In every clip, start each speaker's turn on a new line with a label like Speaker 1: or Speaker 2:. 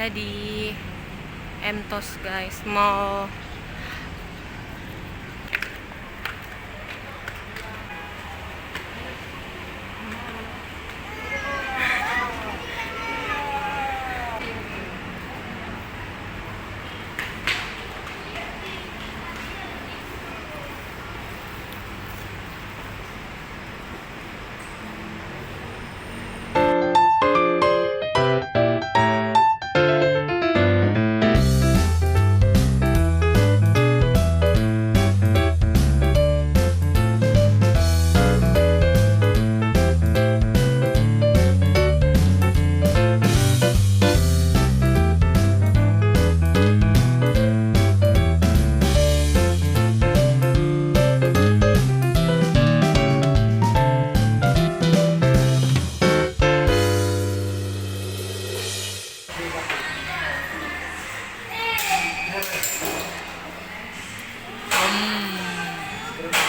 Speaker 1: ada di Entos guys, mau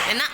Speaker 1: enak.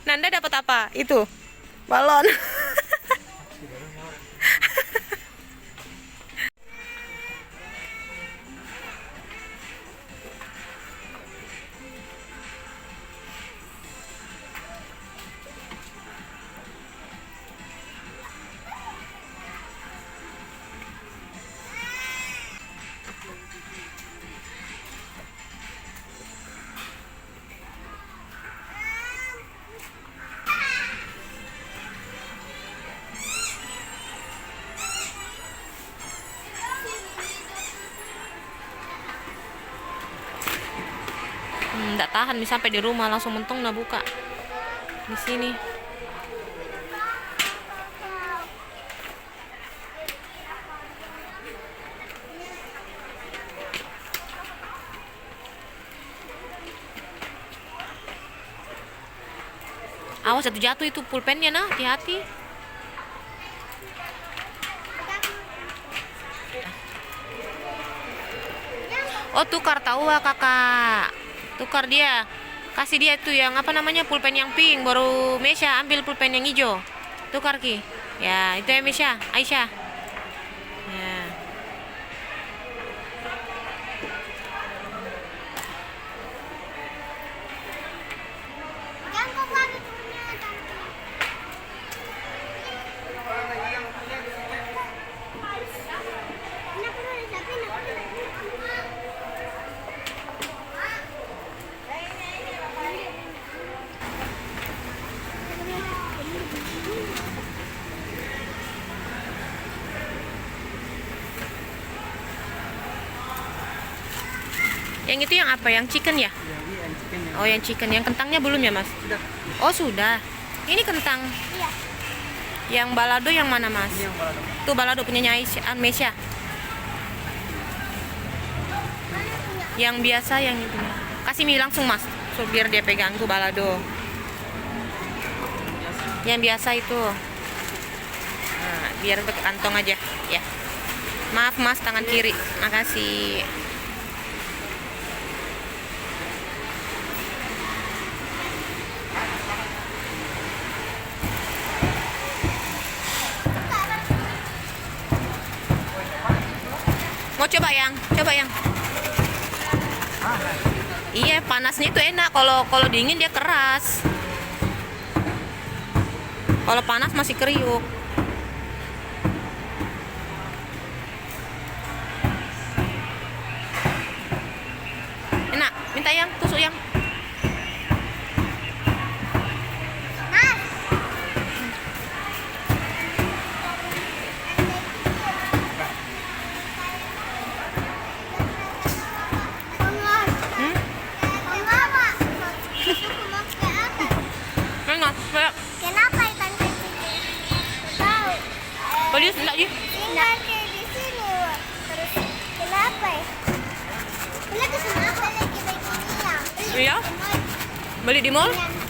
Speaker 1: Nanda dapat apa? Itu balon. Nggak tahan nih sampai di rumah langsung mentung nah buka di sini. Awas jatuh itu pulpennya nah, hati-hati. Oh tukar tahu kakak, tukar dia, kasih dia tuh yang apa namanya pulpen yang pink, baru Mesya ambil pulpen yang hijau, tukar ki, ya itu ya Mesya, Aisyah, ya. Yang itu yang apa? Yang chicken ya? Oh, yang chicken. Yang kentangnya belum ya, Mas?
Speaker 2: Sudah.
Speaker 1: Oh, sudah. Ini kentang.
Speaker 3: Iya.
Speaker 1: Yang balado yang mana, Mas?
Speaker 2: Ini yang balado.
Speaker 1: Tuh balado punya Mesya. Yang biasa yang itu. Kasih mie langsung mas, so, biar dia pegang tuh balado. Yang biasa itu. Nah, biar ke kantong aja ya. Maaf mas, tangan kiri. Makasih. Mau coba yang? Coba yang. Iya, panasnya itu enak. Kalau dingin dia keras. Kalau panas masih kriuk. Enak. Minta yang, tusuk yang. Enak. Kayak
Speaker 2: Kenapa ikan kecil? Tahu.
Speaker 1: beli enggak sih?
Speaker 2: Tinggal kayak di sini, Wak. Terus kenapa ya? Kenapa kenapa lagi begini ya?
Speaker 1: Iya. Beli di mall?
Speaker 2: Yang